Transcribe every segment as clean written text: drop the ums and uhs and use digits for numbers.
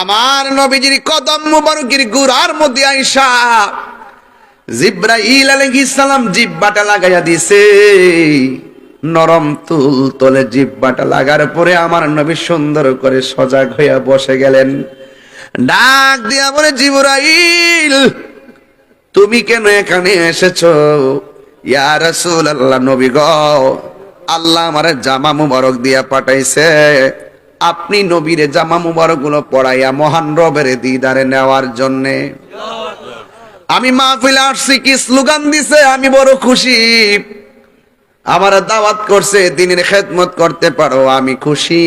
আমার নবীজির কদম মুবারকের গুড়ার মধ্যে আইসা জিব্রাইল আলাইহিস সালাম জিহ্বাটা লাগাইয়া দিছে। নরম তুল তলে জিহ্বাটা লাগার পরে আমার নবী সুন্দর করে সজাগ হইয়া বসে গেলেন। ডাক দিয়া বলে, জিবরাইল তুমি কেন এখানে এসেছো? ইয়া রাসূলুল্লাহ, নবী গো, আল্লাহ আমারে জামা মুবারক দিয়া পাঠাইছে, আপনি নবীরে জামা মুবারক গুলো পড়াইয়া মহান রবের দিদারে নেওয়ার জন্যে। আমি মাহফিলে আসছি, কি স্লোগান দিছে, আমি বড় খুশি। আমার দাওয়াত করছে দ্বীনের খেদমত করতে পারো, আমি খুশি।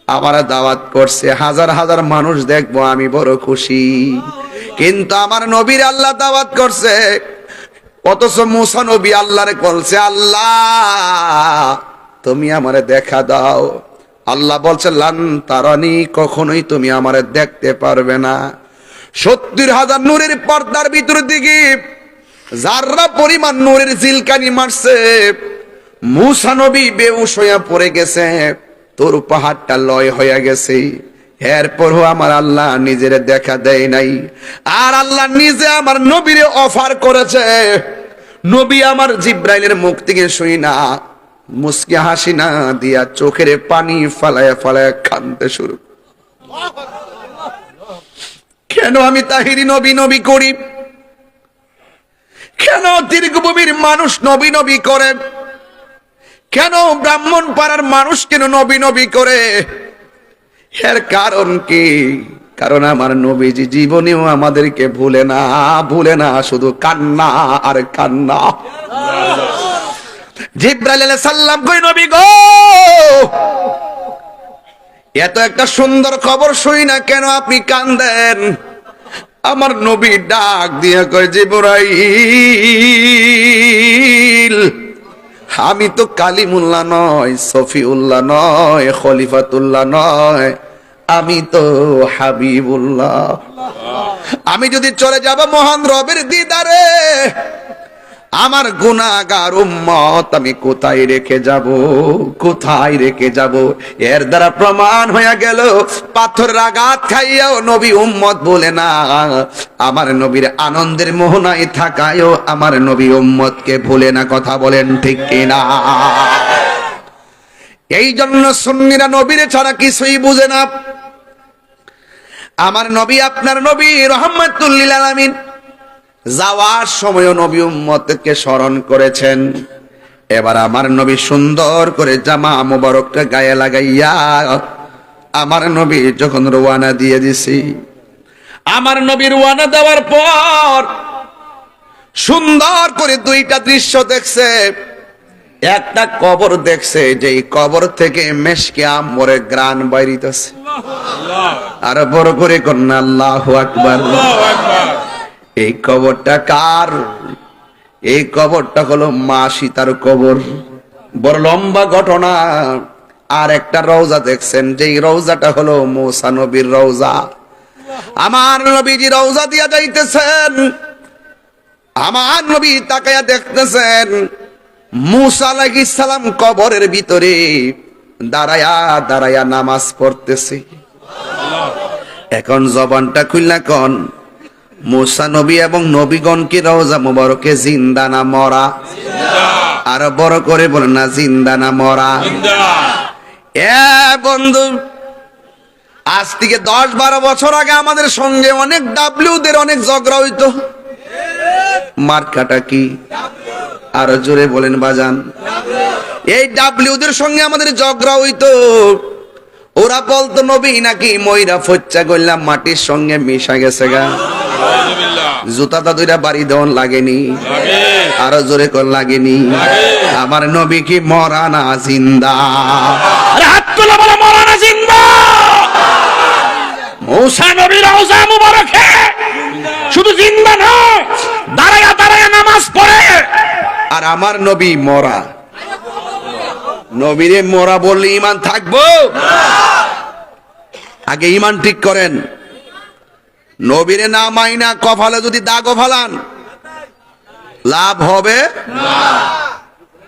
আমার দাওয়াত করছে হাজার হাজার মানুষ দেখবো, আমি বড় খুশি। কিন্তু আমার নবীর আল্লাহ দাওয়াত করছে, অথচ মুসা নবী আল্লাহরে বলছে, আল্লাহ তুমি আমারে দেখা দাও। আল্লাহ বলছে, লান তারানি, কখনোই তুমি আমারে দেখতে পারবে না। ৭০,০০০ নূরের পর্দার ভিতর দিকে যাররা পরিমাণ নূরের জিলকানি মারছে, মুসা নবী বেহুশ হইয়া পড়ে গেছে, তোর পাহাড়টা লয় হইয়া গেছে। এরপরও আমার আল্লাহ নিজের দেখা দেয় নাই। আর আল্লাহ নিজে আমার নবীরে অফার করেছে। নবী আমার জিব্রাইলের মুখ থেকে শুই না মুস্কি হাসি না দিয়া চোখের পানি ফালায়া ফালায়া কাঁদতে শুরু। কেন আমি তাহিরি নবী নবী করি? কেন দীর্ঘভূমির মানুষ নবী নবী করে? কেন ব্রাহ্মণ পাড়ার মানুষ কেন নবী নবী করে? এর কারণ কি? কারণ আমার নবীজি জীবনেও আমাদেরকে ভুলে না, শুধু কান্না আর কান্না। জিব্রাইল আলাইহিস সালাম কই, নবী গো, এত একটা সুন্দর খবর শুই না, কেন আপনি কান্দেন? আমার নবী ডাক দিয়া কয়, জিবরাইল, আমি তো কালিমুল্লাহ নয়, সফিউল্লাহ নয়, খলিফাতুল্লাহ নয়, আমি তো হাবিবুল্লাহ। আমি যদি চলে যাব মহান রবের দিদারে, আমার গুনাহগার উম্মত আমি কোথায় রেখে যাব? কোথায় রেখে যাব? এর দ্বারা প্রমাণ হয়ে গেল, পাথরের আঘাত খাইয়াও নবী উম্মত বলে না। আমার নবীর আনন্দের মোহনায় থাকায়ও আমার নবী উম্মতকে ভুলে না। কথা বলেন ঠিক কিনা? এই জন্য সুন্নিরা নবীর ছাড়া কিছুই বুঝে না। আমার নবী, আপনার নবী রাহমাতুল লিল আলামিন, যাওয়ার সময় নবী উম্মতকে স্মরণ করেছেন। এবার আমার নবী সুন্দর করে জামা মুবারকটা গায়ে লাগাইয়া আমার নবী যখন রওনা দিয়ে দিছি, আমার নবী রওনা দেওয়ার পর সুন্দর করে দুইটা দৃশ্য দেখছে। একটা কবর দেখছে, যেই কবর থেকে মেশকে আম্বরে গ্রান বাইরিতেছে। আর বড় করে কন্যা আল্লাহু আকবার। এই কবরটা কার? এই কবরটা হলো মা সীতার কবর। বড় লম্বা ঘটনা। আর একটা রওজা দেখছেন, যেই রওজাটা হলো মুসা নবীর রওজা। আমার নবীজি রওজা দিয়া যাইতেছেন, আমার নবী তাকায়া দেখতেছেন মুসা আলাইহিস সালাম কবরের ভিতরে দাঁড়ায়া দাঁড়ায়া নামাজ পড়তেছে। এখন জবানটা খুললা কোন, মুসা নবী এবং নবীগণ কি রওজা মুবারকে জিন্দা না মরা? আর বড় করে বলেন না, জিন্দা না মরা? এ বন্ধু, আজ থেকে 10-12 বছর আগে আমাদের সঙ্গে অনেক ডাব্লিউদের অনেক ঝগড়া হইতো। মার্কাটা কি? আর জোরে বলেন বাজান। এই ডাব্লিউদের সঙ্গে আমাদের ঝগড়া হইতো। ওরা বলতো নবী নাকি ময়রা ফচ্চা গইলা মাটির সঙ্গে মিশা গেছে গা। জুতাটা দুইটা বাড়ি দেওয়ান লাগেনি? আরো জোরে কর লাগেনি? আমার নবী কি মরা না জিন্দা? হাত তোলা বলে, মরা না জিন্দা? মুসা নবী রওজা মুবারকে শুধু জিন্দা না, দাঁড়ায়া দাঁড়ায়া নামাজ পড়ে। আর আমার নবী মরা। নবীরে মরা বললে ঈমান থাকবো? আগে ঈমান ঠিক করেন। নবীরে না মাইনা কপালে যদি দাগও ফালান, লাভ হবে?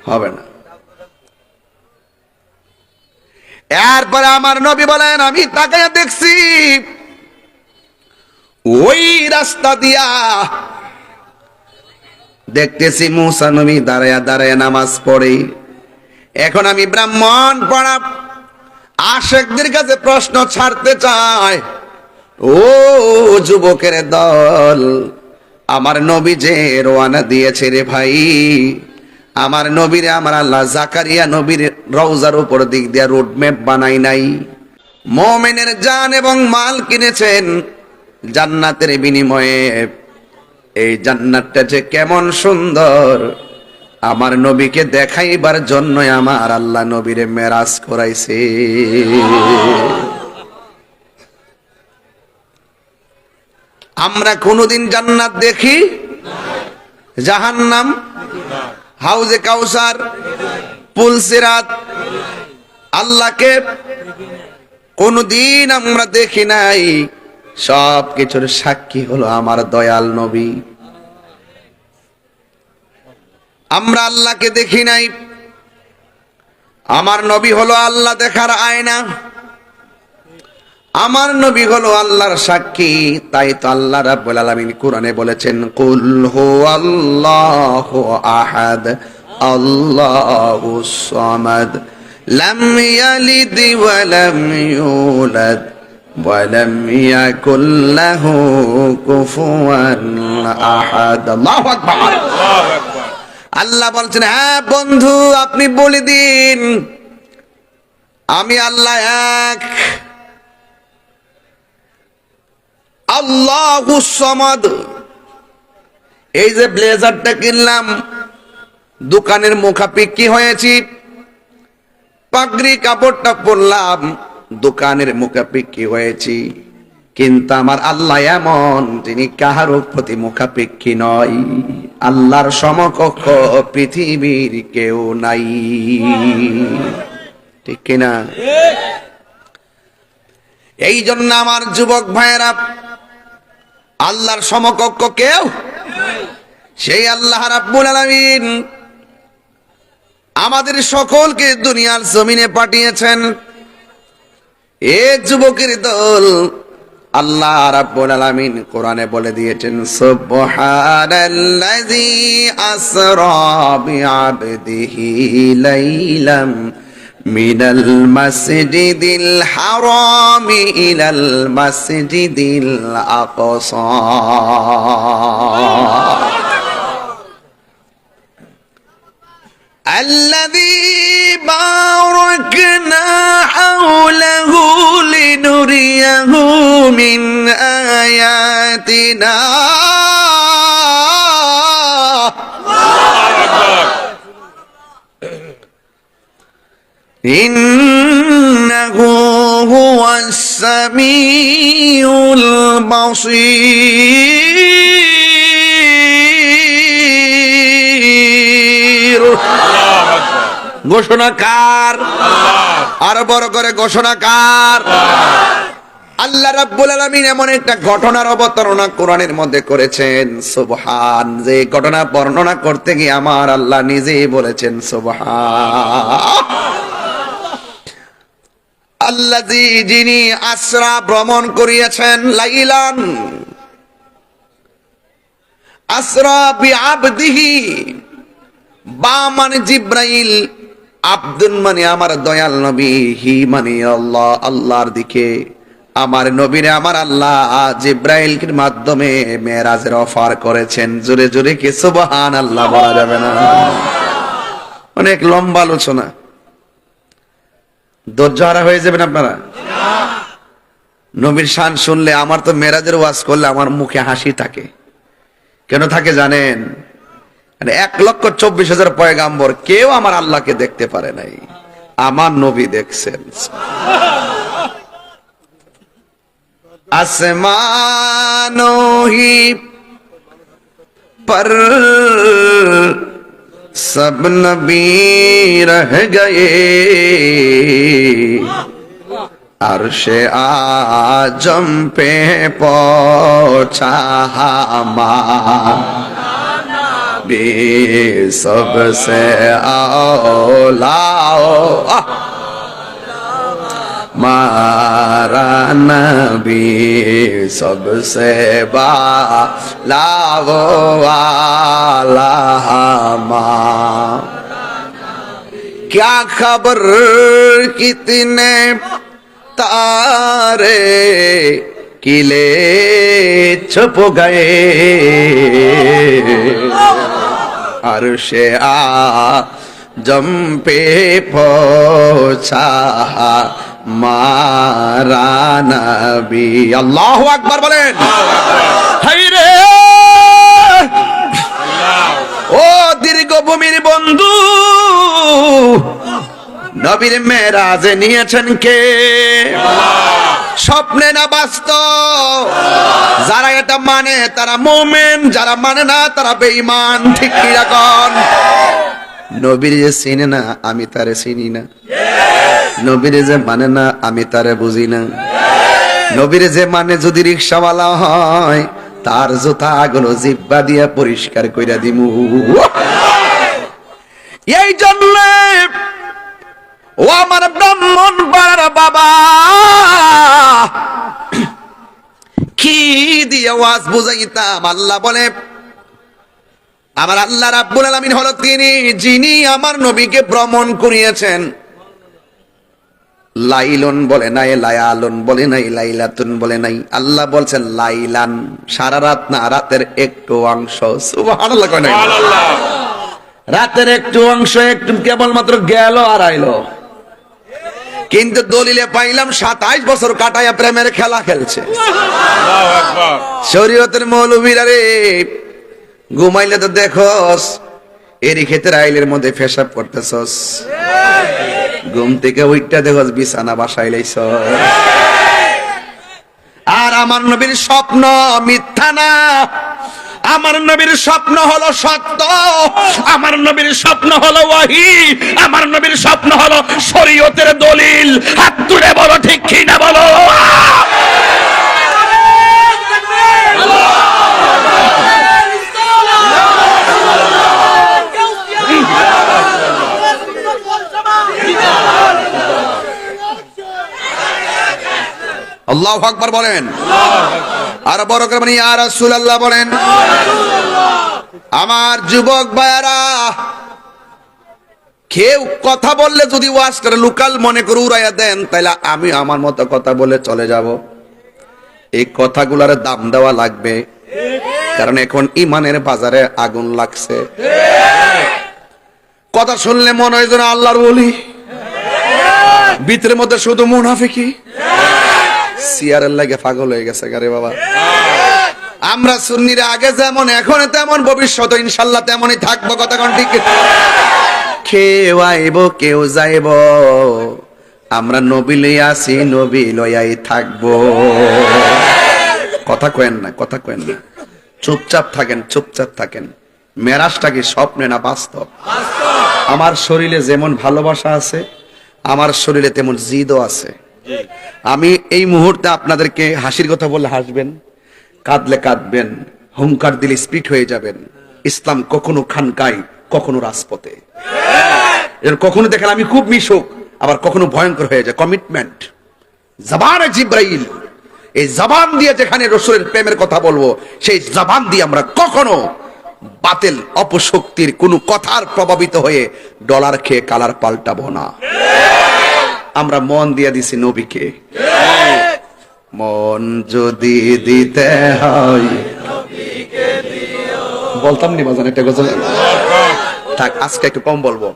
হবে না। এরপরে আমার নবী বলেন, আমি তাকায়া দেখছি ওই রাস্তা দিয়া দেখতেছি মুসা নবী দাঁড়ায়া দাঁড়ায়া নামাজ পড়ে। এখন আমি ব্রাহ্মণ পড়া আশেকদের কাছে প্রশ্ন ছাড়তে চাই, ও যুবকের দল, আমার নবী যে রওয়ানা দিয়েছে রে ভাই, আমার নবীরে আমার আল্লাহ জাকারিয়া নবীর রওজার উপর দিক দিয়া রোড ম্যাপ বানাই নাই? মুমিনের জান এবং মাল কিনেছেন জান্নাতের বিনিময়ে। এই জান্নাতটা যে কেমন সুন্দর, আমার নবীকে দেখাইবার জন্য আমার আল্লাহ নবীরে মেরাজ করাইছে। আমরা কোনদিন জান্নাত দেখি? জাহান্নাম, হাউজে কাউসার, পুলসিরাত, আল্লাহকে কোনদিন আমরা দেখি নাই। সব কিছুর সাক্ষী হলো আমার দয়াল নবী। আমরা আল্লাহকে দেখি নাই, আমার নবী হলো আল্লাহ দেখার আয়না, আমার নবী হলো আল্লাহর সাক্ষী। তাই তো আল্লাহ রাব্বুল আলামিন কোরআনে বলেছেন, কুল হুয়াল্লাহু আহাদ আল্লাহুস সামাদ লাম ইয়ালিদ ওয়া লাম ইউলাদ ওয়া লাম ইয়াকুল লাহু কুফুয়ান আহাদ। আল্লাহু আকবার। আল্লাহ বলছেন, হ্যাঁ বন্ধু, আপনি বলে দিন আমি আল্লাহ এক, আল্লাহুস সামাদ। এই যে ব্লেজারটা কিনলাম, দোকানের মুখাপেক্ষি হয়েছি, পাগড়ি কাপড়টা পরলাম, দোকানের মুখাপেক্ষি হয়েছি, কিন্তু আমার আল্লাহ এমন, তিনি কাহারও প্রতি মুখাপেক্ষী নয়। আল্লাহর সমকক্ষ পৃথিবীর কেউ নাই, ঠিক কিনা? এই জন্য আমার যুবক ভাইয়েরা, আল্লাহর সমকক্ষ কেউ, সেই আল্লাহ রাব্বুল আলামিন আমাদের সকলকে দুনিয়ার জমিনে পাঠিয়েছেন। এ যুবকের দল, আল্লাহ রাব্বুল আলামিন কোরআনে বলে দিয়েছেন, সুবহানাল্লাযী আসরা বিআবদিহি লাইলাম মিনাল মাসজিদিল হারামি ইলাল মাসজিদিল আকসা الذي باركنا حوله لنريه من آياتنا إنه هو السميع البصير। ঘোষণাকার, আরো বড় করে ঘোষণাকার আল্লাহ রাব্বুল আলামিন এমন একটা ঘটনার অবতারণা কোরআনের মধ্যে করেছেন, সুবহান। যে ঘটনা বর্ণনা করতে গিয়ে আমার আল্লাহ নিজেই বলেছেন সুবহান। আল্লাযী, যিনি আসরা ভ্রমণ করিয়েছেন, লাইলান আসরা বিআবদিহি, বা মানে জিব্রাইল, আব্দুন মানে আমার দয়াল নবী, হি মানে আল্লাহ, আল্লাহর দিকে আমার নবীরে আমার আল্লাহ জিব্রাইলের মাধ্যমে মেরাজের অফার করেছেন। জোরে জোরে কি সুবহানাল্লাহ বলা যাবে না? অনেক লম্বা আলোচনা, ধৈর্য হারা হয়ে যাবেন আপনারা। নবীর শান শুনলে, আমার তো মেরাজের ওয়াজ করলে আমার মুখে হাসি থাকে। কেন থাকে জানেন? 1,24,000 পয়গাম্বর, কেউ আমার আল্লাহকে দেখতে পারে নাই, আমার নবী দেখছেন। আসমানো হি पर सब नबी रह गए, अर्शे आजम पे पहुंचा हमारे सबसे औला मारा नबी सबसे बाला वो वाला क्या खबर कितने तारे किले छुप गए अर्शे आजम पे पहुंचा मारा नबी। अल्लाहु আকবার বলেন। হায় রে ও দীর্ঘভূমির বন্ধু, নবীর মেরাজে নিয়েছেন কে? স্বপ্নে না বাস্তব? যারা এটা মানে তারা মুমিন, যারা মানে না তারা বেঈমান। ঠিক কি রকম? নবীর যে চিনে না আমি তারে চিনি না, নবীর যে মানে না আমি তারে বুঝি না। নবীর যে মানে যদি রিকশাওয়ালা হয় তার জুতা গুলো জিব্বা দিয়া পরিষ্কার কইরা দিমু। এই জন্য ও আমার ব্রাহ্মণ পাড়ার বাবা, কি দিয়ে ওয়াজ বুঝাইতাম? আল্লাহ বলে, আমার আল্লাহ রাব্বুল আলামিন হলো তিনি যিনি আমার নবীকে ভ্রমণ করিয়েছেন। লাইলন বলে নাই, লায়ালন বলে নাই, লাইলাতুন বলে নাই। আল্লাহ বলছেন লাইলান, সারা রাত না, রাতের একটু অংশ। সুবহানাল্লাহ কয় নাই? রাতের একটু অংশ, একটু কেবলমাত্র গেল আর আইলো। কিন্তু দলিলে পাইলাম 27 বছর কাটায়া প্রেমের খেলা খেলছে। আল্লাহু আকবার। শরীয়তের মৌলবীরা রে, ঘুমাইলে তো দেখোস এরি ক্ষেতের আইলের মধ্যে পেশাব করতেছস, ঘুম থেকে উইঠটা দেখোস বিছানা বাসায় লাইছ। আর আমার নবীর স্বপ্ন মিথ্যা না, আমার নবীর স্বপ্ন হলো সত্য, আমার নবীর স্বপ্ন হলো ওয়াহি, আমার নবীর স্বপ্ন হলো শরীয়তের দলিল। হাত তুলে বলো ঠিক কি না বলো। আল্লাহু আকবার বলেন। আর বড় করে বলেন ইয়া রাসূলুল্লাহ বলেন। আমার যুবক ভাইরা, কেউ কথা বললে যদি ওয়াজ করে লোকাল মনে করে উড়াইয়া দেন, তাহলে আমি আমার মতো কথা বলে চলে যাব। এই কথাগুলোর দাম দেওয়া লাগবে, কারণ এখন ইমানের বাজারে আগুন লাগছে। কথা শুনলে মনে হয় যেন আল্লাহর ওলি, ভিতরের মধ্যে শুধু মুনাফিকি। সিয়ারের লাগে পাগল হয়ে গেছে গারে বাবা। আমরা সুন্নিরা আগে যেমন এখন তেমন, ভবিষ্যতে ইনশাআল্লাহ তেমনই থাকবো। কথা কোন ঠিক? কেউ আইব কেউ যাইব, আমরা নবী লইয়া আছি, নবী লইয়াই থাকবো। কথা কয়েন না, কথা কয়েন না, চুপচাপ থাকেন, চুপচাপ থাকেন। মেরাজটা কি স্বপ্নে না বাস্তব? আমার শরীরে যেমন ভালোবাসা আছে, আমার শরীরে তেমন জিদও আছে। আমি এই মুহূর্তে আপনাদেরকে হাসির কথা বললে হাসবেন, কাঁদলে কাঁদবেন, হুঙ্কার দিলে স্পিড হয়ে যাবেন। ইসলাম কখনো খানকায়, কখনো রাজপথে। কখনো দেখেন আমি খুব মিশুক, আবার কখনো ভয়ঙ্কর হয়ে যায়। কমিটমেন্ট, জবানে জিব্রাইল, এই জবান দিয়ে যেখানে রাসূলের প্রেমের কথা বলবো, সেই জবান দিয়ে আমরা কখনো বাতিল অপশক্তির কোন কথার প্রভাবিত হয়ে ডলার খেয়ে কালার পাল্টাবো না। আমরা মন দিয়ে দিছি নবীকে। মন যদি দিতে হয় বলতাম নি বাজান, একটা গজল থাক, আজকে একটু কম বলবো।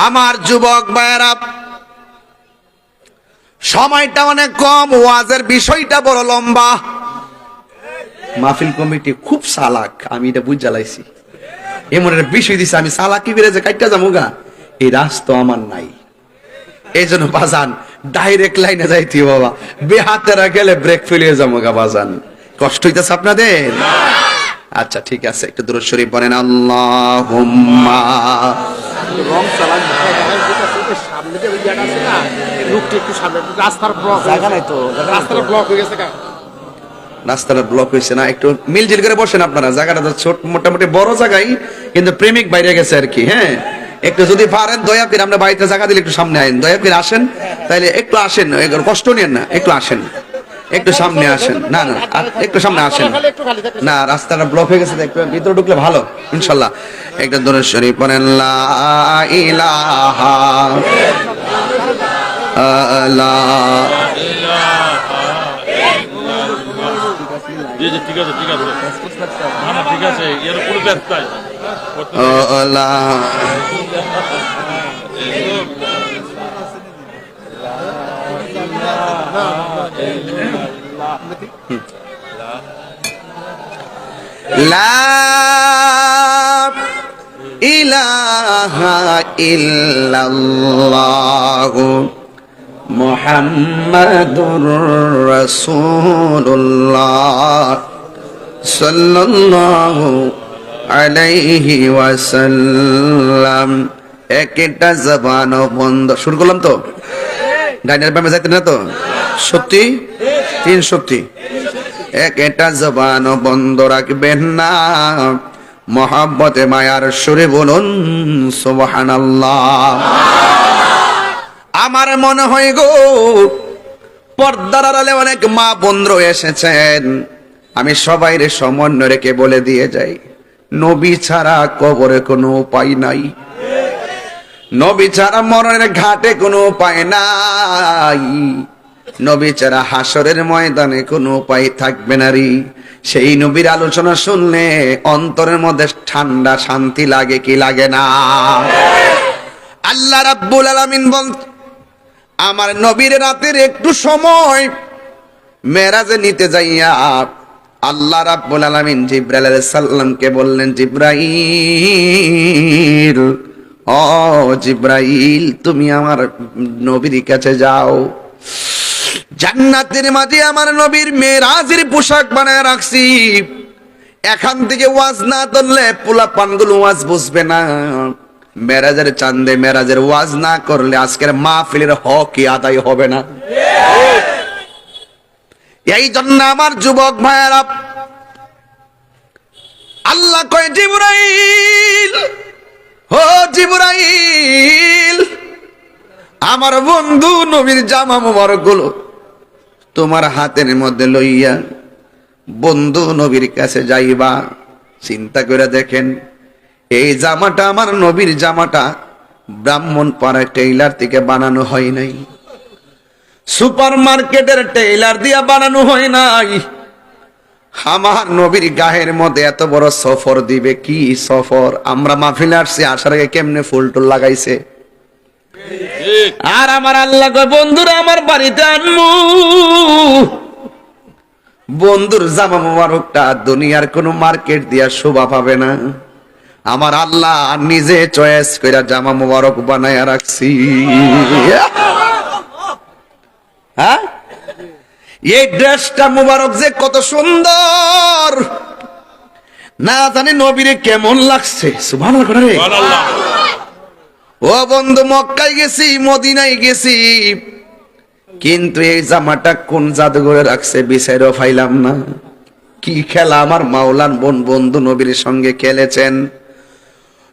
আমার যুবক ভাইয়েরা, সময়টা অনেক কম, ওয়াজের বিষয়টা বড় লম্বা। মাহফিল কমিটি খুব চালাক, আমি এটা বুঝ জ্বালাইছি। এমন একটা বিষয় দিছে, আমি চালাকি বেড়ে যে কাটটা যাবো গা, এই রাস্তা আমার নাই। এই জন্য বাজান ডাইরেক্ট লাইনে যাইতি বাবা, বেহাতেরা গেলে ব্রেক ফেলিয়ে যাবো গা বাজান। কষ্ট হইতেছে আপনাদের? আচ্ছা ঠিক আছে, একটু দুরূদ শরীফ বলেন। আল্লাহুম্মা রং চালান সামনে যে ওইটা আছে না, রুটটি একটু সামনে, রাস্তার ব্লক জায়গা নাই তো, রাস্তার ব্লক হয়ে গেছে। রাস্তাটা ব্লক হয়েছে না, একটু মিলজিল করে বসেন আপনারা। জায়গাটা তো ছোট, মোটামুটি বড় জায়গায়, কিন্তু প্রেমিক বাইরে গেছে আর কি। হ্যাঁ, একটু যদি পারেন দয়া করে আমরা বাড়িতে জায়গা দিলে একটু সামনে আইন, দয়া করে আসেন, তাইলে একটু আসেন, কষ্ট নিয়েন না, একটু আসেন, একটু সামনে আসেন। না না একটু সামনে আসেন না, রাস্তাটা ব্লক হয়ে গেছে, একটু ভিতরে ঢুকলে ভালো ইনশাল্লাহ। একটা দরুদ শরীফ পড়েন, লা ইলাহা ঠিক আছে ঠিক আছে, না না ঠিক আছে, এর পুরো ব্যস্তায় লা ইলাহা ইল্লাল্লাহ মুহাম্মাদুর রাসূলুল্লাহ সাল্লাল্লাহু আলাইহি ওয়াসাল্লাম। একটা জবান বন্ধ, শুরু করলাম তো, ডাইনের বামে যাইতে না তো, সত্যি 3 সত্যি, একটা জবান বন্ধ রাখবেন না, মহাব্বতে মায়ার সুরে বলুন সুবহানাল্লাহ। আমার মনে হয় গো, পর্দার আড়ালে অনেক মা বন্ধু এসেছেন, আমি সবাইরে সমন্বয় রেখে বলে দিয়ে যাই, নবী ছাড়া কবরে কোনো উপায় নাই, নবী ছাড়া মরণের ঘাটে কোনো উপায় নাই, নবী ছাড়া হাসরের ময়দানে কোনো উপায় থাকবে না রে। সেই নবীর আলোচনা শুনলে অন্তরের মধ্যে ঠান্ডা শান্তি লাগে কি লাগে না? আল্লাহ রাব্বুল আলামিন বল, আমার নবীর রাতের একটু সময় মেরাজে নিতে যাইয়া আল্লাহ রাব্বুল আলামিন জিবরাইল আলাইহিস সালামকে বললেন, জিবরাইল, ও জিবরাইল, তুমি আমার নবীর কাছে যাও, জান্নাতের মাঝে আমার নবীর মেরাজের পোশাক বানায় রাখছি, এখান থেকে ওয়াজ না করলে পোলা পানগুলো ওয়াজ বুঝবে না, মেরাজের চাঁদে মেরাজের ওয়াজ না করলে আজকের মাহফিলের হকই আদায় হবে না। এই জন্য আমার যুবক ভাইয়েরা, আল্লাহ কয়, জিবরাইল, ও জিবরাইল, আমার বন্ধু নবীর জামা মোবারক গুলো তোমার হাতের মধ্যে লইয়া বন্ধু নবীর কাছে যাইবা। চিন্তা করে দেখেন, এই জামাটা আমার নবীর জামাটা ব্রাহ্মণপাড়া টেইলার থেকে বানানো হয় নাই, সুপার মার্কেটের টেইলার দিয়া বানানো হয় নাই, আমার নবীর গায়ের মধ্যে এত বড় সফর দিবে, কি সফর! আমরা মাহফিলে আসছি, আসার আগে কেমনে ফুল টুল লাগাইছে, আর আমার আল্লাহ কয়, বন্ধুরা আমার বাড়িতে আনমু, বন্ধুর জামা মোবারকটা দুনিয়ার কোন মার্কেট দিয়া শোভা পাবে না, আমার আল্লাহ নিজে চয়েস করে জামা মোবারক বানায়া রাখছি। হ্যাঁ, এই ড্রেসটা মোবারক যে কত সুন্দর, না জানি নবীরে কেমন লাগছে। সুবহানাল্লাহ। ও বন্ধু, মক্কায় গেছি, মদিনায় গেছি, কিন্তু এই জামাটা কোন জাদুঘরে রাখছে বিচারও পাইলাম না। কি খেলা আমার মাওলান বন্ধু নবীর সঙ্গে খেলেছেন।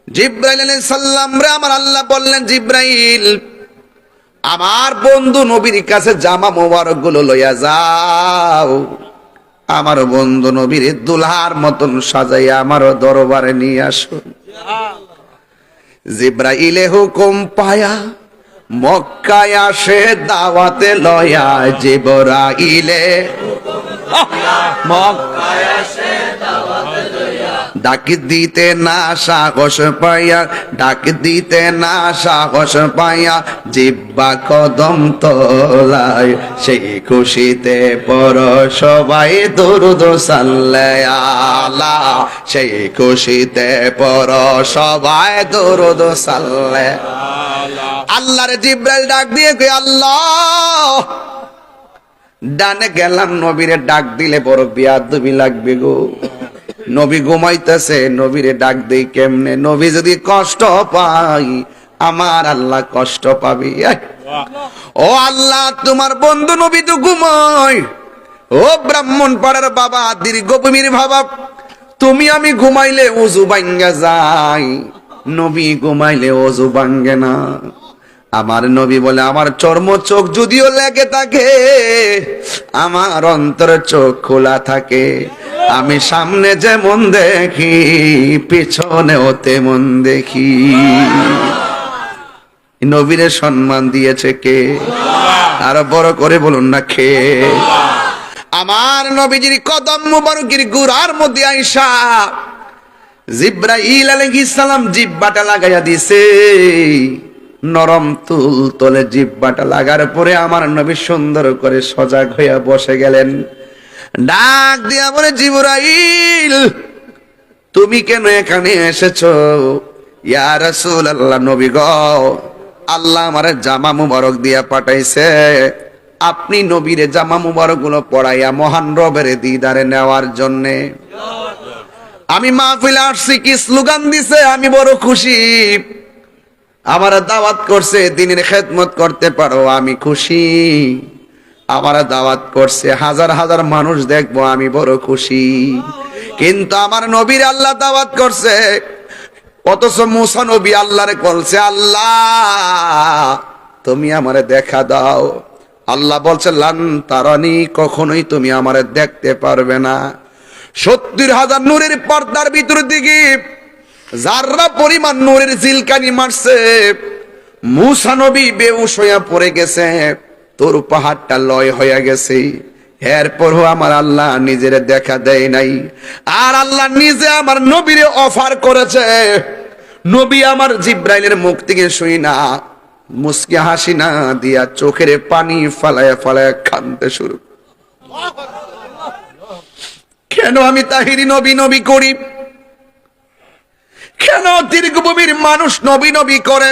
জিবরাইল আলাইহিস সালাম রে আমার আল্লাহ বললেন, জিবরাইল, আমার বন্ধু নবীর কাছে জামা মোবারক গুলো লইয়া যাও, আমার বন্ধু নবীর দুলহার মতন সাজাইয়া আমার দরবারে নিয়ে আসো। জিবরাইলে হুকুম পায়া মক্কায় আসে দাওয়াতে লয়া, জিবরাইলে মক্কায় আসে দাওয়াতে লয়া, ডাক দিতে না সাহস পাইয়া, ডাক দিতে না সাহস পাইয়া, জিব্বা কদম তোলায়, সেই খুশিতে পর সবাই দুরূদ সাল্লাল্লাহ, সেই খুশিতে পর সবাই দুরূদ সাল্লাল্লাহ। আল্লাহর জিবরাইল ডাক দিয়ে কই, আল্লাহ, ডানে গেলাম, নবীরে ডাক দিলে বড় বেয়াদবি লাগবে গো, নবী ঘুমাইতেছে, নবীরে ডাক দেই কেমনে? নবী যদি কষ্ট পাই, আমার আল্লাহ কষ্ট পাবি। ও আল্লাহ, তোমার বন্ধু নবী তো ঘুমায়, ও ব্রাহ্মণ পাড়ার বাবা, দীর্ঘভূমির বাবা, তুমি আমি ঘুমাইলে উজু ভাঙ্গা যায়, নবী ঘুমাইলে ওযু ভাঙ্গে না। আমার নবী বলে, আমার চর্ম চোখ যদিও লেগে থাকে, আমার অন্তর চোখ খোলা থাকে। আমি সামনে যেমন দেখি, পিছনেও তেমন দেখি। নবীরে সম্মান দিয়েছে কে? আরো বড় করে বলুন না, কে? আমার নবীজির কদম মুবারকের গুড়ার মধ্যে আইসা জিব্রাইল আলাইহিস সালাম জিহ্বাটা লাগাইয়া দিছে। নরম তুল তলে জিহ্বাটা লাগার পরে আমার নবী সুন্দর করে সজাগ হইয়া বসে গেলেন। ডাক দিয়া বলে, জিবরাইল তুমি কেন এখানে এসেছো? ইয়া রাসূলুল্লাহ, নবী গো, আল্লাহ আমারে জামা মুবারক দিয়া পাঠাইছে, আপনি নবীরে জামা মুবারক গুলো পড়াইয়া মহান রবের দিদারে নেওয়ার জন্যে। আমি মাহফিলে আসছি, কি স্লোগান দিছে, আমি বড় খুশি। আমার দাওয়াত করছে দিনের খেদমত করতে পারো, আমি খুশি। আমার দাওয়াত করছে হাজার হাজার মানুষ দেখবো, আমি বড় খুশি। কিন্তু আমার নবীর আল্লাহ দাওয়াত করছে, অথচ মুসা নবী আল্লাহরে বলছে, আল্লাহ তুমি আমারে দেখা দাও। আল্লাহ বলছে, লান তারানি, কখনোই তুমি আমারে দেখতে পারবে না। 70,000 নূরের পর্দার ভিতর দিকে যারা পরিমাণ নূরের জিলকানি মারছে, মুসা নবী বেহুশ হইয়া পড়ে গেছে, তোর পাহাড়টা লয় হইয়া গেছে। এরপরও আমার আল্লাহ নিজের দেখা দেয় নাই। আর আল্লাহ নিজে আমার নবীরে অফার করেছে। নবী আমার জিব্রাইলের মুখ থেকে শুই না, মুস্কি হাসি না দিয়া চোখের পানি ফালায়া ফালায়া কাঁদতে শুরু। কেন আমি তাহিরি নবী নবী করি? কেন দীর্ঘভূমির মানুষ নবী নবী করে?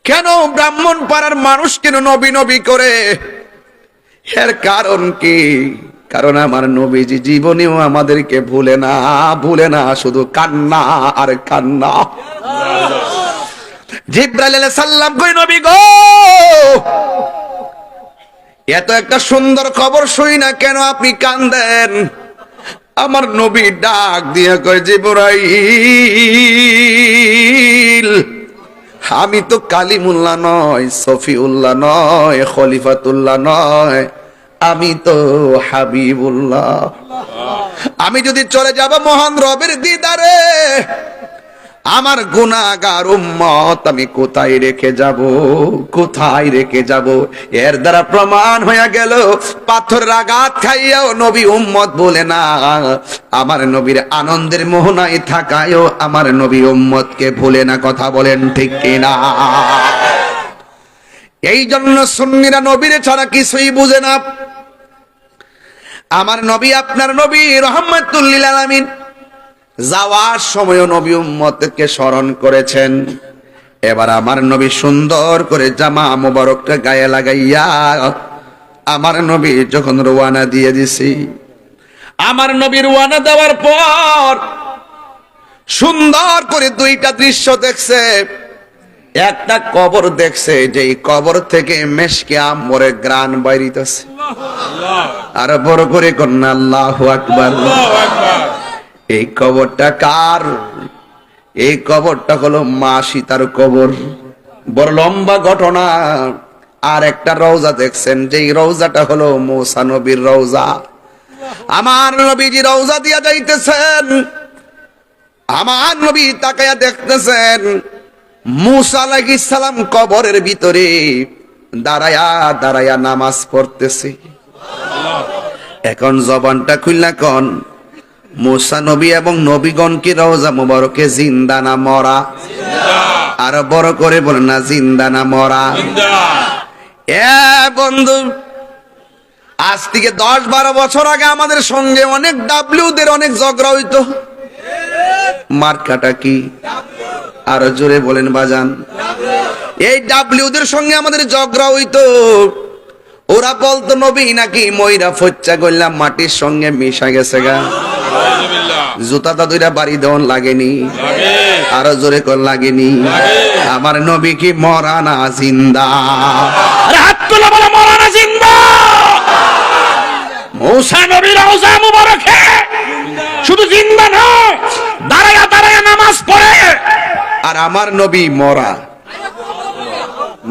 কেন ব্রাহ্মণ পাড়ার মানুষ কেন নবী নবী করে? এর কারণ কি? কারণ আমার নবীজি জীবনেও আমাদেরকে ভুলে না, ভুলে না, শুধু কান্না আর কান্না। জিব্রাইল আলাইহিস সালাম কই, নবী গো, এত একটা সুন্দর খবর শুই না, কেন আপনি কাঁদেন? আমার নবী ডাক দিয়া কয়, জিবরাইল, আমি তো কালিমুল্লাহ নয়, সফিউল্লাহ নয়, খলিফাতুল্লাহ নয়, আমি তো হাবিবুল্লাহ। আমি যদি চলে যাব মহান রবের দিদারে, আমার গুনাহগার উম্মত আমি কোথায় রেখে যাব? কোথায় রেখে যাব? এর দ্বারা প্রমাণ হয়ে গেল, পাথরের আঘাত খাইয়াও নবী উম্মত বলে না। আমার নবীর আনন্দের মোহনায় থাকায়ও আমার নবী উম্মতকে ভুলে না। কথা বলেন ঠিক কিনা? এই জন্য সুন্নিরা নবীর ছাড়া কিছুই বুঝে না। আমার নবী, আপনার নবী রাহমাতুল লিল আলামিন, যাওয়ার সময় নবী উম্মতকে স্মরণ করেছেন। এবার আমার নবী সুন্দর করে জামা মুবারকটা গায়ে লাগাইয়া আমার নবী যখন রওনা দিয়ে দিছি, আমার নবী রওনা দেওয়ার পর সুন্দর করে দুইটা দৃশ্য দেখছে। একটা কবর দেখছে, যেই কবর থেকে মেশকে আম্বরের ঘ্রাণ বাইরিতেছে। আর বড় করে কন্যা আল্লাহু আকবার। এই কবরটা কার? এই কবরটা হলো মা সীতার কবর। বড় লম্বা ঘটনা। আর একটা রওজা দেখছেন, যেই রওজাটা হলো মুসা নবীর রওজা। আমার নবীজি রওজা দিয়া যাইতেছেন, আমার নবী তাকায়া দেখতেছেন মুসা আলাইহিস সালাম কবরের ভিতরে দাঁড়ায়া দাঁড়ায়া নামাজ পড়তেছে। এখন জবানটা খুললা কোন, মুসা নবী এবং নবীগণ কি রওজা মুবারকে জিন্দা না মরা? আর বড় করে বলেন না, জিন্দা না মরা? এ বন্ধু, আজ থেকে 10-12 বছর আগে আমাদের সঙ্গে অনেক ডাব্লিউদের অনেক ঝগড়া হইতো। মার্কাটা কি? আরো জোরে বলেন বাজান। এই ডাব্লিউদের সঙ্গে আমাদের ঝগড়া হইতো। ওরা বলতো নবী নাকি ময়রা ফচ্চা গল্লাম মাটির সঙ্গে মিশা গেছে গা। জুতাটা দুইটা বাড়ি দেওয়ান লাগেনি? আরো জোরে কর লাগেনি? আমার নবী কি মরা না জিন্দা? আরে হাত তুলে বলো, মরা না জিন্দা? মুসা নবীর রওজা মুবারকে শুধু জিন্দা নয়, দাঁড়ায়া দাঁড়ায়া নামাজ পড়ে আর আমার নবী মরা।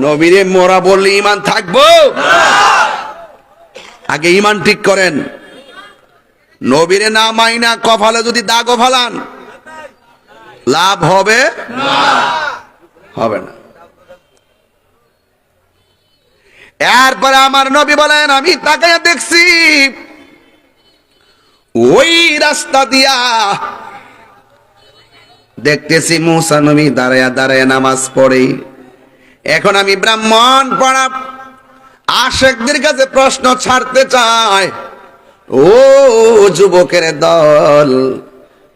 নবীরে মরা বললে ঈমান থাকবো? আগে ঈমান ঠিক করেন। নবীরে না মাইনা কপালে যদি দাগও ফালান লাভ হবে? হবে না। এরপরে আমার নবী বলেন, আমি তাকায়া দেখছি ওই রাস্তা দিয়া দেখতেছি মুসা নবী দাঁড়ায়া দাঁড়ায়া নামাজ পড়ে। এখন আমি ব্রাহ্মণ পড়া আশেকদের কাছে প্রশ্ন ছাড়তে চাই, ও যুবকের দল,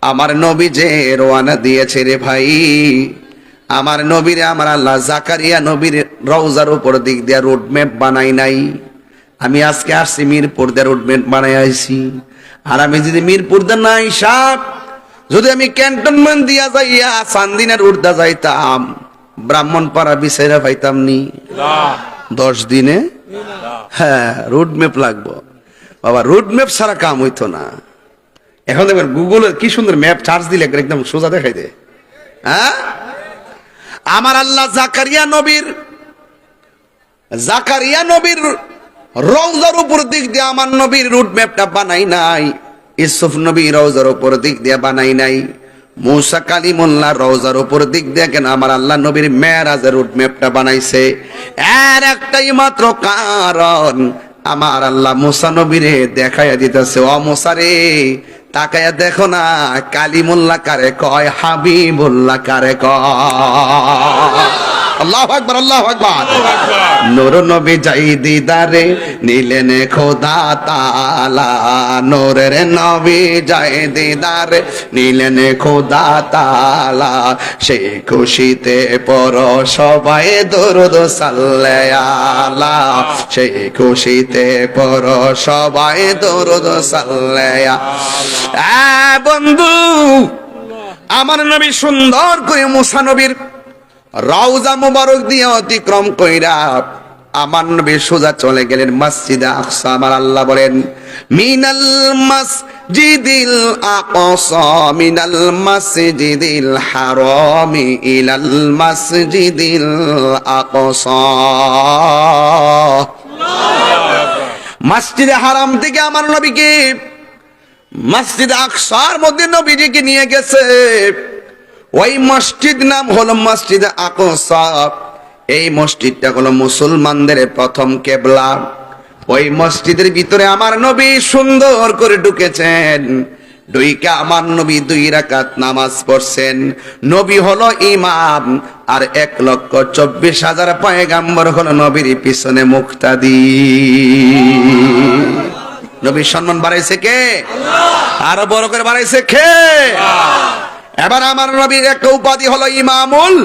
আমার নবী যে রওয়ানা দিয়েছে রে ভাই, আমার নবীরে আমার আল্লাহ জাকারিয়া নবীর রওজার উপর দিক দিয়া রোডম্যাপ বানাই নাই। আমি আজকে আসছি মিরপুর দিয়ে রোডম্যাপ বানাই আইছি। আর আমি যদি মিরপুর দিয়ে নাই সাপ, যদি আমি ক্যান্টনমেন্ট দিয়া যাইয়া চান্দিনার উর্দা যাইতাম, ব্রাহ্মণপাড়া বিচাইরা পাইতাম নি 10 দিনে? হ্যাঁ, রোডম্যাপ লাগবো বাবা, রোডম্যাপ ছাড়া কাম হইতো না। এখন দেখবেন গুগলের কি সুন্দর ম্যাপ চার্জ দিলে একদম সোজা দেখাই দে। হ্যাঁ, আমার আল্লাহ জাকারিয়া নবীর রওজার উপর দিক দিয়ে আমার নবীর রুট ম্যাপটা বানাই নাই। ইউসুফ নবী রওজার উপর দিক দিয়ে বানাই নাই। মুসা কালিমুল্লাহ রওজার উপর দিক দিয়ে কেন আমার আল্লাহ নবীর মেরাজের রুট ম্যাপটা বানাইছে? এর একটাই মাত্র কারণ, আমার আল্লাহ মুসা নবীরে দেখাইয়া দিতেছে, ও মুসা রে তাকায়া দেখো না, কালিমুল্লাহ কারে কয়, হাবিবুল্লাহ কারে কয়। আল্লাহু আকবার, আল্লাহু আকবার। নূর নবী যাই দিদারে নিলেন খোদা তাআলা, নূরের নবী যাই দিদারে নিলেন খোদা তাআলা, সেই খুশিতে পড় সবাই দরুদ সাল্লাল্লাহ, সেই খুশিতে পড় সবাই দরুদ সাল্লাল্লাহ। বন্ধু, আমার নবী সুন্দর করে মুসা নবীর রওজা মুবারক দিয়ে অতিক্রম কইরা আমার নবী সোজা চলে গেলেন মসজিদে আকসা। আমার আল্লাহ বলেন, মিনাল মাসজিদিল আকসা মিনাল মাসজিদিল হারামি ইলাল মাসজিদিল আকসা। মসজিদে হারাম থেকে আমার নবীকে মসজিদে আকসার মধ্যে নবীজিকে নিয়ে গেছে। ওই মসজিদ নাম হলো মসজিদে আকসা। এই মসজিদটা হলো মুসলমানদের প্রথম কেবলা। ওই মসজিদের ভিতরে আমার নবী সুন্দর করে ঢুকেছেন। দুইকা আমার নবী 2 রাকাত নামাজ পড়ছেন। নবী হলো ইমাম, আর 1,24,000 পয়গাম্বর হলো নবীর পিছনে মুক্তাদি। নবীর সম্মান বাড়াইছে কে? আরো বড় করে বাড়াইছে কে? এবার আমার নবীর একটা উপাধি হলো ইমামুল,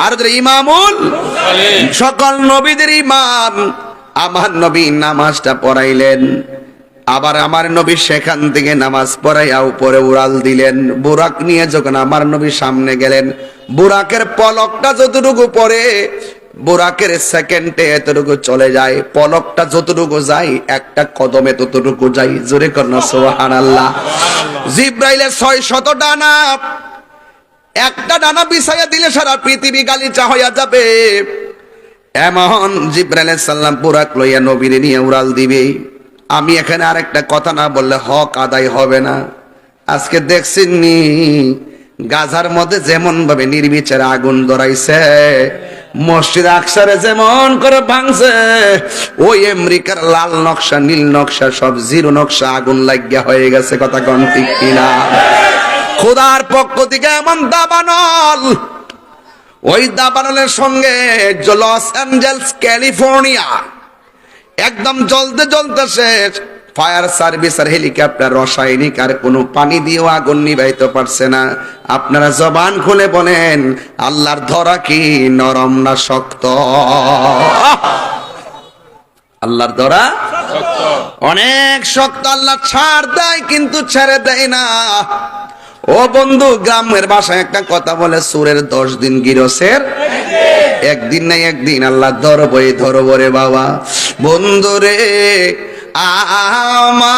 আর ইমামুল সকল নবীদের ইমাম। আমার নবী নামাজটা পড়াইলেন, আবার আমার নবী সেখান থেকে নামাজ পড়াইয়া উপরে উড়াল দিলেন। বুরাক নিয়ে যখন আমার নবী সামনে গেলেন, বুরাকের পলকটা যতটুকু পড়ে, বুরাকের সেকেন্ডে এতটুকু চলে যায়, পলকটা যতটুকু যায় একটা কদমে ততটুকু যায়। জোরে করনা সুবহানাল্লাহ। জিব্রাইলের 600 ডানা, একটা ডানা বিছাইয়া দিলে সারা পৃথিবী গালিচা হইয়া যাবে। এমন জিব্রাইল আলাইহিস সালাম বুরাক লইয়া নবীরে নিয়ে উড়াল দিবে। আমি এখানে আরেকটা কথা না বললে হক আদায় হবে না। আজকে দেখছেননি গাজার মধ্যে যেমন ভাবে নির্বিচারে আগুন ধরাইছে, মসজিদ আকসারে যেমন করে ভাঙছে, ওই আমেরিকার লাল নকশা নীল নকশা সব জিরো নকশা আগুন লাগিয়া হয়ে গেছে। কথা কোন ঠিক কিনা? খোদার পক্ষ থেকে এমন দাবানল, ওই দাবানলের সঙ্গে লস অ্যাঞ্জেলস ক্যালিফোর্নিয়া একদম জ্বলতে জ্বলতে শেষ। ফায়ার সার্ভিস আর হেলিকপ্টার রাসায়নিক আর কোনো পানি দিয়েও আগুন নিভাইতে পারছে না। আপনারা জবান খুলে বলেন, আল্লাহর ধরা কি নরম না শক্ত? আল্লাহর ধরা অনেক শক্ত। আল্লাহ ছাড় দেয় কিন্তু ছেড়ে দেয় না। ও বন্ধু, গ্রামের ভাষায় একটা কথা বলে, সুরের 10 দিন গিরসের একদিন নাই একদিন আল্লাহ ধরবো রে বাবা। বন্ধু রে আমার,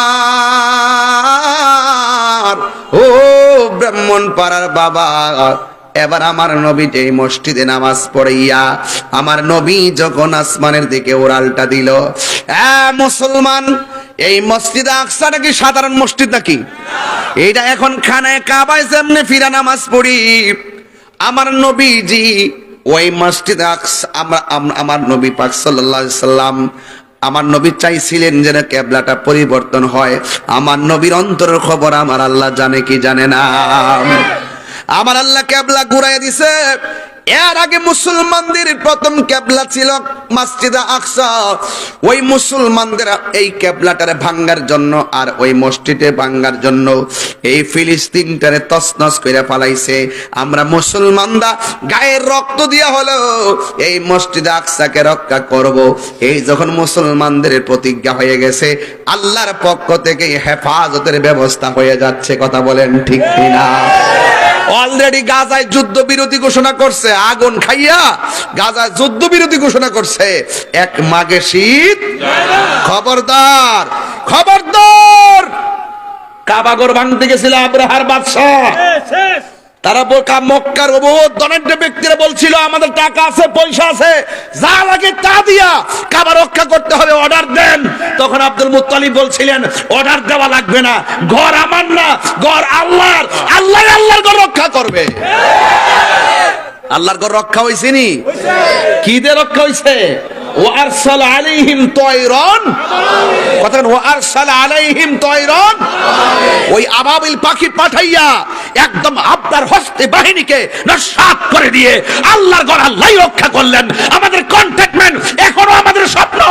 ও ব্রাহ্মণ পাড়ার বাবা, এবার আমার নবী যেই মসজিদে নামাজ পড়িয়া আমার নবী যখন আসমানের দিকে ওড়ালটা দিল, মুসলমান, এই মসজিদ আকসাটা কি সাধারণ মসজিদ নাকি? এইটা এখন খানায় কাবায় যেমনে ফিরা নামাজ পড়ি, আমার নবীজি ওই মসজিদ আকসা, আমার নবী পাক সাল্লাল্লাহু আলাইহি সাল্লাম, আমার নবী চাইছিলেন যেন কিবলাটা পরিবর্তন হয়। আমার নবীর অন্তরের খবর আমার আল্লাহ জানে কি জানে না? আমার আল্লাহ কিবলা ঘুরাই দিছে। এর আগে মুসলমানদের প্রথম কিবলা ছিল মসজিদে আকসা। ওই মুসলমানদের এই কিবলাটারে ভাঙার জন্য আর ওই মসজিদে ভাঙার জন্য এই ফিলিস্তিনটারে তছনছ করে ফেলাইছে। আমরা মুসলমানরা গায়ের রক্ত দিয়া হলো এই মসজিদে আকসাকে রক্ষা করব। এই যখন মুসলমানদের প্রতিজ্ঞা হয়ে গেছে, আল্লাহর পক্ষ থেকে হেফাজতের ব্যবস্থা হয়ে যাচ্ছে। কথা বলেন ঠিক কিনা? অলরেডি গাজায় যুদ্ধ বিরতি ঘোষণা করছে, আগুন খাইয়া গাজায় যুদ্ধ বিরতি ঘোষণা করছে। এক মাঘে শীত, খবরদার খবরদার। কাবাগর ভাঙতে গেছিল আব্রাহার বাদশা, তারা মক্কার ধনাঢ্য ব্যক্তিরা বলছিল আমাদের টাকা আছে, পয়সা আছে, যা লাগে তা দিয়া কাবা রক্ষা করতে হবে, অর্ডার দেন। তখন আব্দুল মুত্তালিব বলছিলেন অর্ডার দেওয়া লাগবে না, ঘর আমার না, ঘর আল্লাহর, আল্লাহ আল্লাহর ঘর রক্ষা করবে। আল্লাহর ঘর রক্ষা হইছে নি? কি দিয়ে রক্ষা হইছে? ওয়ারসাল আলাইহিম তায়রান, কথা ওয়ারসাল আলাইহিম তায়রান, ওই আবাবিল পাখি পাঠাইয়া একদম আপনার হস্তে বাহিনীকে নস্যাৎ করে দিয়ে আল্লাহর ঘর আল্লাহই রক্ষা করলেন। আমাদের কন্টেটমেন্ট এখনো, আমাদের স্বপ্ন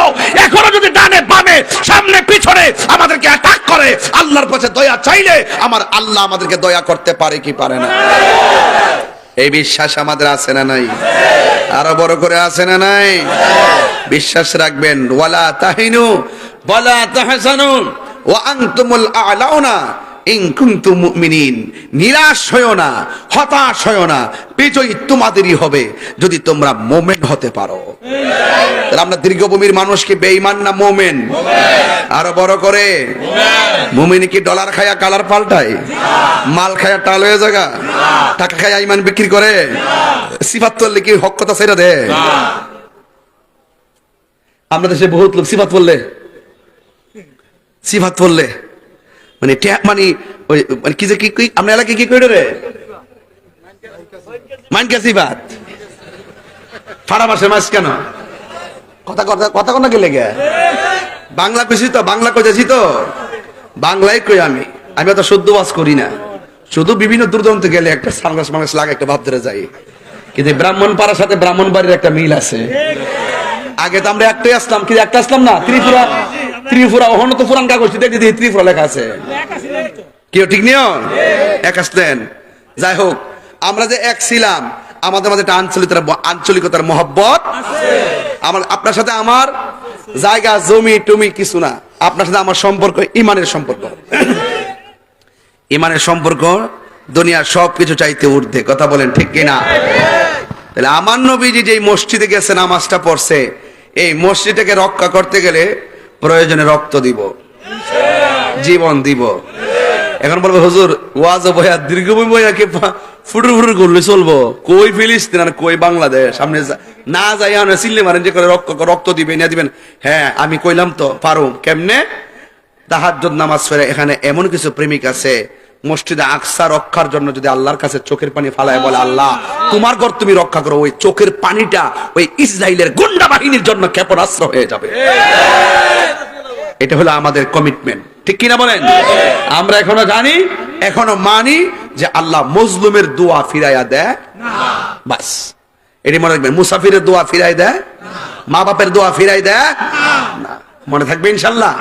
এখনো যদি ডানে বামে সামনে পিছনে আমাদেরকে অ্যাটাক করে, আল্লাহর কাছে দয়া চাইলে আমার আল্লাহ আমাদেরকে দয়া করতে পারে কি পারে না? এই বিশ্বাস আমাদের আছে না নাই? আরো বড় করে আছে না নাই? বিশ্বাস রাখবেন। ওয়ালা তাহিনু ওয়ালা তাহজানু ওয়া আনতুমুল আ'লাউনা ইন কুনতুম মুমিনিন। নিরাশ হয়ো না, হতাশ হয়ো না, বিজয়ী তোমাদেরই হবে যদি তোমরা মুমিন হতে পারো। তাহলে আমরা দীর্ঘভূমির মানুষ কি বেঈমান না মুমিন? আরো বড় করে, মুমিন কি ডলার খায়া কালার পাল্টায়? মাল খায়া টাল হয়ে জায়গা? টাকা খায়া ইমান বিক্রি করে? সিফাত করলে কি হক কথা ছেড়ে দেয়? আমরা দেশে বহুত লোক সিফাত বললে মানে মানে ওই মানে কি যে কি আমরা এলাকায় কি কইরে রে মানকে সিফাত ফাড়া মাসে মাস কেন কথা কথা কথা কোন গেলে গে বাংলা কইছি তো, বাংলা কইছি তো, বাংলায় কই আমি তো শুদ্ধ ওয়াজ করি না, শুধু বিভিন্ন দূরদূরান্ত গেলে একটা সানগ্লাস মাংলাস লাগে একটা ভাব ধরে যাই। কিন্তু ব্রাহ্মণ পাড়ার সাথে ব্রাহ্মণ বাড়ির একটা মিল আছে। আগে তো আমরা একটাই আসলাম, কি একটা আসলাম না, ত্রিপুরা, ত্রিপুরা ওখানে তো পুরান কাগজ দেখি ত্রিপুরা লেখা আছে, কেউ ঠিক নিও এক আসলেন। যাই হোক, আমরা যে এক ছিলাম, আমাদের মাঝে একটা আঞ্চলিকতার মহব্বত। আমার আপনার সাথে আমার জায়গা জমি টমি কিছু না, আপনার সাথে আমার সম্পর্ক ইমানের সম্পর্ক। ইমানের সম্পর্ক দুনিয়ার সবকিছু চাইতে ঊর্ধ্বে। কথা বলেন ঠিক কিনা? তাহলে আমার নবীজি যে মসজিদে গেছে নামাজটা পড়ছে, এই মসজিদটাকে রক্ষা করতে গেলে প্রয়োজনে রক্ত দিব, জীবন দিব। এখন বলবো হুজুর ওয়াজ বয়া দীর্ঘভূমি বয়া কে ফুটুর ফুটুর করলে চলবো? কই ফিলিস্তিন আর কই বাংলাদেশ, সামনে না যাই আমরা চিল্লে মারেন যে করে রক্ত দিবেন না দিবেন। হ্যাঁ আমি কইলাম তো পারো। কেমনে? তাহাজ্জুদ নামাজ পড়ে এখানে এমন কিছু প্রেমিক আছে, মসজিদে আকসা রক্ষার জন্য যদি আল্লাহর কাছে চোখের পানি ফালায় বলে আল্লাহ তোমার ঘর তুমি রক্ষা করো, ওই চোখের পানিটা ওই ইসরায়েলের গুন্ডা বাহিনীর জন্য ক্ষেপণাস্ত্র হয়ে যাবে। এটা হলো আমাদের কমিটমেন্ট, ঠিক কিনা বলেন? আমরা এখনো জানি, এখনো মানি যে আল্লাহ মজলুমের দোয়া ফিরাইয়া দেয় না। বাস এটি মনে রাখবেন। মুসাফিরের দোয়া ফিরাই দেয়, মা বাপের দোয়া ফিরাই দেয় না। মনে থাকবে ইনশাল্লাহ।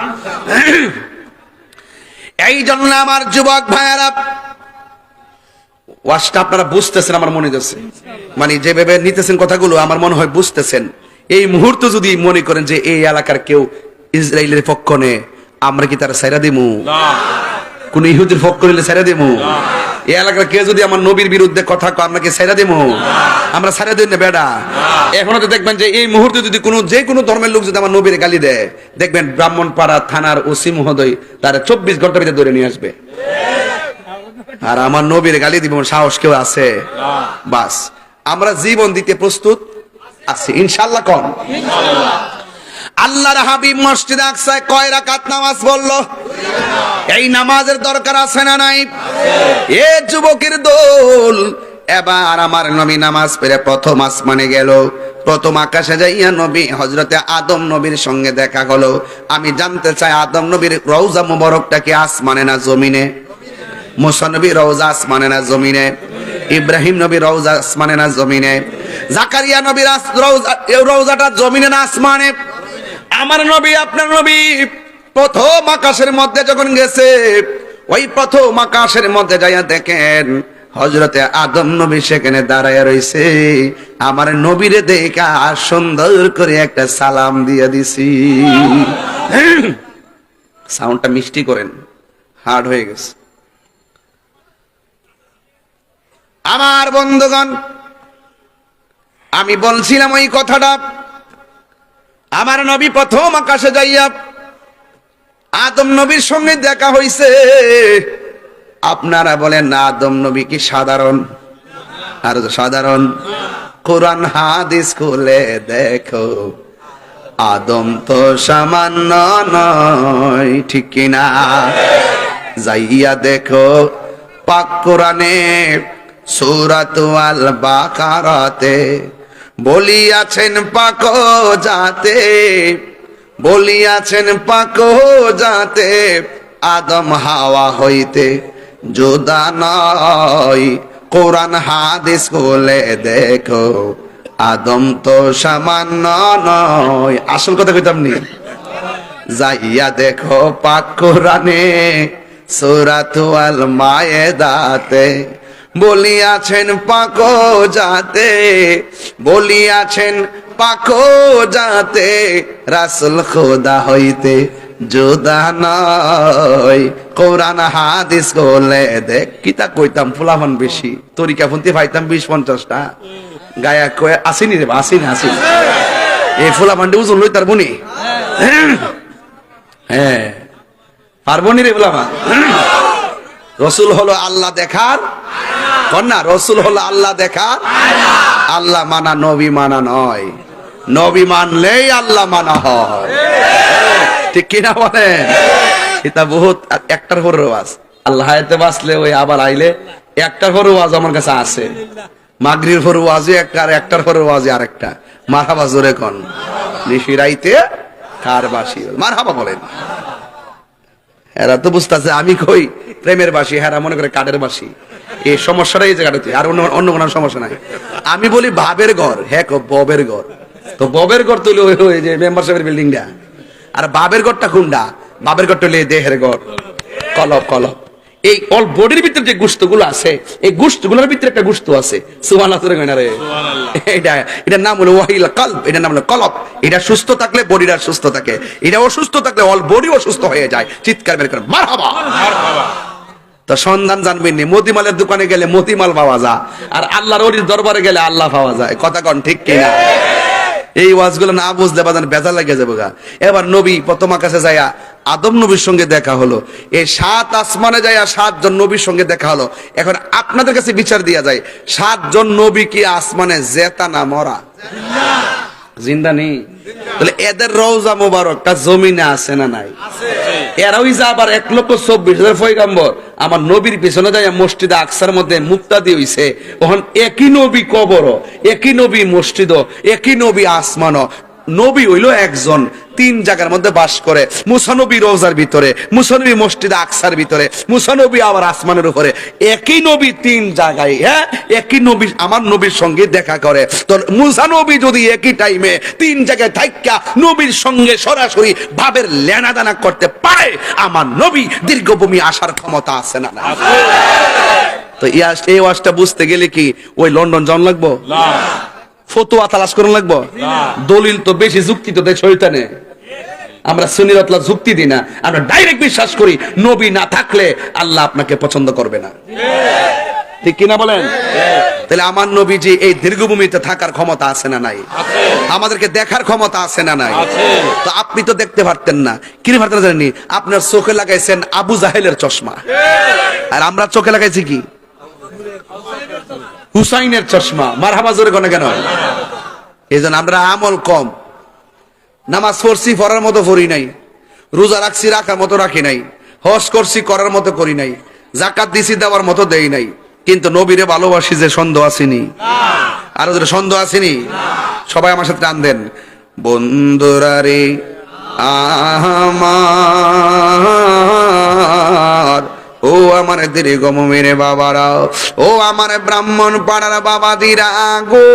এই জন্য আমার যুবক ভাইয়ারা, ওয়াজটা আপনারা বুঝতেছেন আমার মনে হচ্ছে, মানে যেভাবে নিতেছেন কথাগুলো আমার মনে হয় বুঝতেছেন। এই মুহূর্তে যদি মনে করেন যে এই এলাকার কেউ ইসরায়েলের পক্ষ নে, আমরা কি তারা সাইরা দিমু? কোন ইহুদির পক্ষ নিলে সাইরা দিমু? এই এলাকার কেউ যদি আমার নবীর বিরুদ্ধে কথা কয়, আমরা কি সাইরা দিমু? আমরা সাইরা দিই না বেডা। এখনো তো দেখবেন যে এই মুহূর্তে যদি যে কোনো ধর্মের লোক যদি আমার নবীর গালি দেয়, দেখবেন ব্রাহ্মণপাড়া থানার ওসি মহোদয় তারা 24 ঘন্টার ভিতরে ধরে নিয়ে আসবে। আর আমার নবীর গালি দিব সাহস কেউ আছে? বাস, আমরা জীবন দিতে প্রস্তুত আছি ইনশাআল্লাহ। কোন আল্লাহর হাবিব মসজিদে আকসায় কয় রাকাত নামাজ পড়লো? এই নামাজের দরকার আছে না নাই? এ যুবকের দল, এবার আমার নবী নামাজ পড়ে প্রথম আসমানে গেল। প্রথম আকাশে যাইয়া নবী হযরতে আদম নবীর সঙ্গে দেখা হলো। আমি জানতে চাই আদম নবীর রওজা মুবারকটা কি আসমানে না জমিনে? মুসা নবী রওজা আসমানে না জমিনে? ইব্রাহিম নবী রওজা আসমানে না জমিনে? জাকারিয়া নবীর রওজাটা জমিনে না আসমানে? আমার নবী আপনার নবী প্রথম আকাশের মধ্যে যখন গেছে, ওই প্রথম আকাশের মধ্যে যাইয়া দেখেন হযরতে আদম নবী সেখানে দাঁড়ায় রইছে। আমার নবীরে দেখা সুন্দর করে একটা সালাম দিয়ে দিছি। সাউন্ডটা মিষ্টি করেন, হার্ড হয়ে গেছে। আমার বন্ধুগণ, আমি বলছিলাম ওই কথাটা, আমার নবী প্রথম আকাশে যাইয়া আদম নবীর সঙ্গে দেখা হইছে। আপনারা বলেন না আদম নবী কি সাধারণ? আর সাধারণ? কোরআন হাদিস খুলে দেখো, আদম তো সামান্য নয়, ঠিক কিনা? যাইয়া দেখো পাক কোরআনে সূরাত আল বাকারাতে বলিয়াছেন পাক জাতে, বলিয়াছেন পাক জাতে আদম হাওয়া হইতে জুদা নয়। কোরআন হাদিস খুলে দেখো, আদম তো সামান্য নয়। আসল কথা কইতাম নি? যাইয়া দেখো পাক কোরআনে সূরাত আল মায়েদাতে বলিয়াছেন পাক জাতে, বলিয়াছেন পাক জাতে রাসূল খোদা হইতে জুদা নয়। কোরআন হাদিস বলে দেখ। কিতা কইতাম ফুলাফান বেশি, তরিকা ফোনতে পাইতাম 20-50টা গায়া কয়ে আসিনি রে, আসিনি আসিনি। এই ফুলাফানটি ওজন লই তার বনি, হ্যাঁ পারবনি রে ফুলাফান। রসুল হলো আল্লাহ দেখার কন্যা, রসুল হলো আল্লাহ দেখার। আল্লাহ মানা নবী মানা নয়, নবী মানলেই আল্লাহ মানা হয়, ঠিক কিনা বলেন? এটা বহুত একটার পর ওয়াজ, আল্লাহ হায়াতে বাঁচলে ওই আবার আইলে একটার পর ওয়াজ আমার কাছে আছে। মাগরির পর ওয়াজে একটা, আর একটার পর ওয়াজে আরেকটা। মারহাবা জোরে কোন, নিশিরাইতে কার বাসি, মারহাবা বলেন। এরা তো বুঝতেছে আমি কই প্রেমের বাসি, হেরা মনে করে কাঠের বাসি। এই সমস্যাটা এই জায়গাটাতে, আর অন্য কোনো সমস্যা নাই। আমি বলি ভাবের ঘর, হ্যাঁ ববের ঘর। তো ববের ঘর তুলে ওই যে মেম্বারশিপের বিল্ডিংটা, আর বাবের ঘরটা কোনটা? বাবের ঘরটা হলে দেহের ঘর, কলব কলব। এই অল বডির ভিতরে যে গোশতগুলো আছে, এই গোশতগুলোর ভিতরে একটা গোশত আছে। সুবহানাল্লাহ কইনা রে, এটার নাম হলো ওয়াহিল কলব, এটার নাম হলো কলব। এটা সুস্থ থাকলে বডিটা সুস্থ থাকে, এটা অসুস্থ থাকলে অল বডি অসুস্থ হয়ে যায়। চিৎকার বের করে মারহাবা। তো সন্ধান জানবেন নি, মতিমালের দোকানে গেলে মতিমাল পাওয়া যায়, আর আল্লাহর ওলির দরবারে গেলে আল্লাহ পাওয়া যায়। কথা কন ঠিক কিনা? এই ওয়াজগুলো না বুঝলে বাজান বেজা লাগে যাবে গা। এবার নবী প্রথম আকাশে যায়া আদম নবীর সঙ্গে দেখা হলো। এই 7 আসমানে যায়া 7 জন নবীর সঙ্গে দেখা হলো। এখন আপনাদের কাছে বিচার দিয়া যায়, 7 জন নবী কি আসমানে জেতা না মরা? জিন্দা নেই। তাহলে এদের রওজা মোবারকটা জমিনে আছে না নাই? এরাই যা আবার 1,24,000 পয়গম্বর আমার নবীর পিছনে যায় মসজিদে আকসার মধ্যে মুক্তাদি হইছে। তখন একই নবী কবর, একই নবী মসজিদ, একই নবী আসমান। নবী হইল একজন, 3 জায়গার মধ্যে বাস করে। মুসা নবী রওজার ভিতরে, মুসা নবী মসজিদে আকসার ভিতরে, মুসা নবী আবার আসমানের উপরে। একই নবী 3 জায়গায়, হ্যাঁ একই নবী আমার নবীর সঙ্গে দেখা করে। তো মুসা নবী যদি একই টাইমে 3 জায়গায় থাইকা নবীর সঙ্গে সরাসরি ভাবের লেনাদানা করতে পারে, আমার নবী দীর্ঘভূমি আসার ক্ষমতা আছে না? তো এই ওয়াজটা বুঝতে গেলে কি ওই লন্ডন যাওয়া লাগবো? ফতোয়া তালাশ করুন লাগবো? দলিল তো বেশি, যুক্তি তো দেয় শয়তানে। আমরা সুন্নিয়তলা যুক্তি দিই না, আমরা ডাইরেক্ট বিশ্বাস করি নবী না থাকলে আল্লাহ আপনাকে পছন্দ করবে না। ঠিক কিনা বলেন? তাহলে আমার নবীজি এই দীর্ঘভূমিতে থাকার ক্ষমতা আছে না নাই? আমাদেরকে দেখার ক্ষমতা আছে না নাই? তো আপনি তো দেখতে পারতেন না, কিনে পারতেন জানেননি? আপনার চোখে লাগাইছেন আবু জাহেলের চশমা, আর আমরা চোখে লাগাইছি কি? হুসাইনের চশমা। মারহাবা জোরে কোন কেন? এই জন্য আমরা আমল কম। নামাজ পড়ছি পড়ার মতো পড়ি নাই, রোজা রাখছি রাখার মতো রাখি নাই, হজ করছি করার মতো করি নাই, জাকাত দিছি দেওয়ার মতো দেই নাই, কিন্তু নবীরে ভালোবাসি যে সন্দেহ আসেনি? আরো যদি সন্দেহ আসেনি? সবাই আমার সাথে টান দেন, বন্ধুরা রে আমার, ও আমার দীর্ঘ মেরে বাবারা, ও আমার ব্রাহ্মণ পাড়ার বাবা দিরা গো।